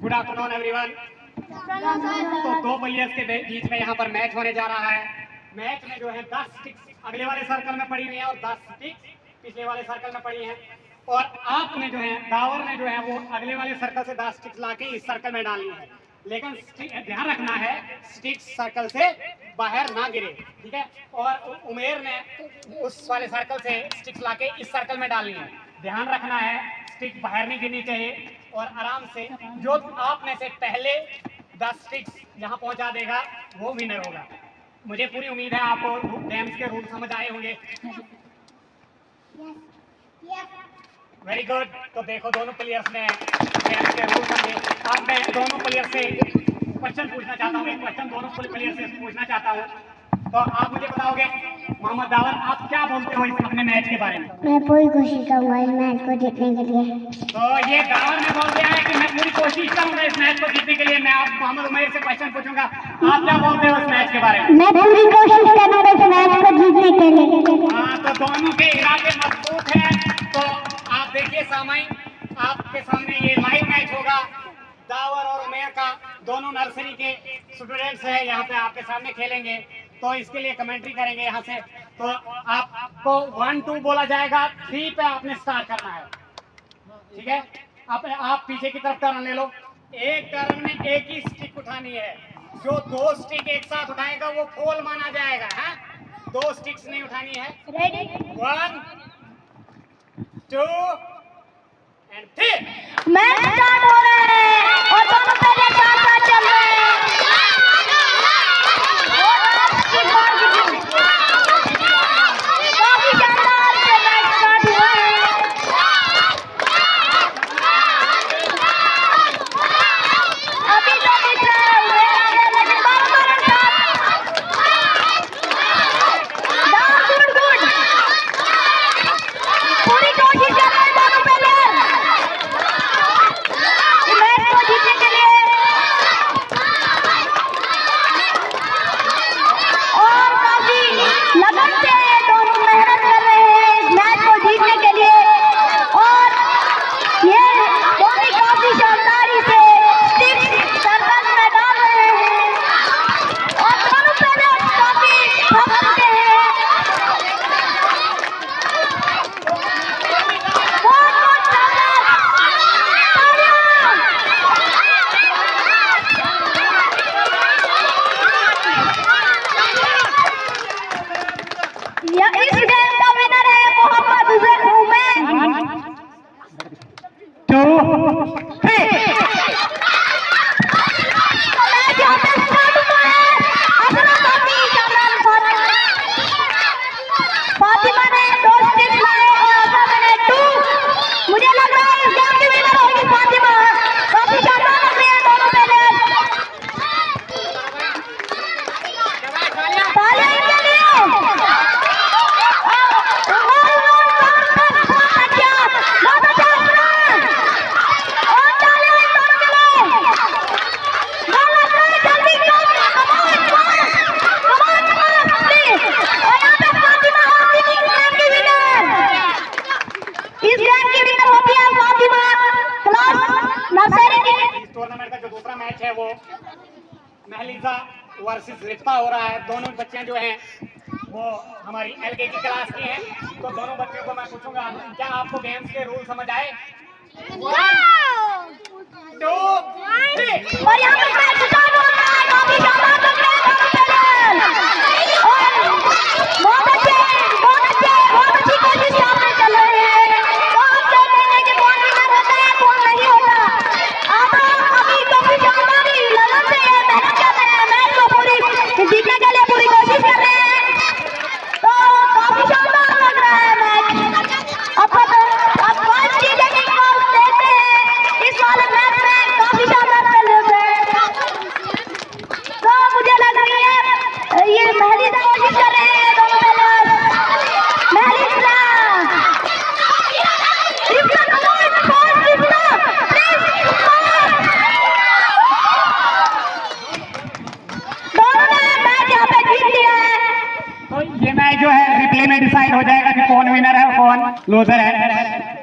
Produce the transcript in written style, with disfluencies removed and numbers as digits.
Good afternoon everyone. तो दो players के बीच में यहाँ पर मैच होने जा रहा है। मैच में जो है 10 स्टिक्स अगले वाले सर्कल में पड़ी हुई है और 10 स्टिक्स पिछले वाले सर्कल में पड़ी हैं। और आपने जो है दावर ने जो है वो अगले वाले सर्कल से 10 स्टिक्स लाके इस सर्कल में डालनी है, लेकिन ध्यान रखना है स्टिक्स सर्कल से बाहर ना गिरे, ठीक है। और उमेर ने उस वाले सर्कल से स्टिक्स लाके इस सर्कल में डालनी है। ध्यान रखना है स्टिक बाहर नहीं गिरनी चाहिए और आराम से जो आप में से पहले 10 स्टिक्स यहाँ पहुँचा देगा वो विनर होगा। मुझे पूरी उम्मीद है आपको गेम्स के रूल समझ आए होंगे। Very good. तो देखो दोनों प्लेयर्स ने गेम्स के रूल समझे। अब मैं दोनों प्लेयर से क्वेश्चन पूछना चाहता हूँ, एक क्वेश्चन दोनों प्लेयर से पूछना चाहता हूँ। तो आप मुझे बताओगे मोहम्मद दावर, आप क्या बोलते हो इस अपने मैच के बारे में? मैं पूरी कोशिश करूंगा इस मैच को जीतने के लिए। तो ये दावर ने बोल दिया है कि मैं पूरी कोशिश करूंगा इस मैच को जीतने के लिए। मैं आप मोहम्मद उमैर से क्वेश्चन पूछूंगा, आप क्या बोलते हो इस मैच के बारे में? मैं पूरी कोशिश करूंगा इस मैच को जीतने के लिए। हाँ, तो दोनों के इरादे मजबूत हैं। तो आप देखिए सामाई, आपके सामने ये लाइव मैच होगा दावर और उमैर का। दोनों नर्सरी के स्टूडेंट्स हैं, यहाँ पे आपके सामने खेलेंगे, तो इसके लिए कमेंट्री करेंगे यहाँ से। तो आपको 1 2 बोला जाएगा, 3 पे आपने स्टार्ट करना है, ठीक है। आप पीछे की तरफ टर्न ले लो। एक टर्न में एक ही स्टिक उठानी है। जो 2 स्टिक एक साथ उठाएगा वो फोल माना जाएगा। हाँ, 2 स्टिक्स नहीं उठानी है। 1 2 एंड 3। मैच स्टार्ट हो रहा है और दोनों पहले साथ चल रहे हैं। टूर्नामेंट का जो दूसरा मैच है वो महलिजा वर्सेस रिफ्ता हो रहा है। दोनों बच्चे जो हैं वो हमारी LKG क्लास की हैं। तो दोनों बच्चों को मैं पूछूंगा, क्या आपको गेम्स के रूल समझ आए? 1 2 3। और यहाँ पर मैच स्टार्ट हो रहा है। काफी शानदार लग रहा है बहुत अच्छी कोशिश सामने चल रहे हैं। तो आप कहते हैं कि कौन विनर होता है कौन नहीं होता। आप अभी काफी शानदार लगन से मेहनत कर रहे हैं, मैच को पूरी जीतने के लिए पूरी कोशिश कर रहे हैं। तो काफी शानदार लग रहा है मैच। अब फर्स्ट चीजें देखते हैं इस वाले मैच में काफी शानदार चल रहे हैं। तो मुझे लग रही है ये महलिजा कोशिश कर रहे हैं दोनों प्लेयर। महलिजा दोनों ने मैच यहाँ पे जीत लिया है। तो ये मैच जो है रिप्ले में डिसाइड हो जाएगा कि कौन विनर है और कौन लूजर है।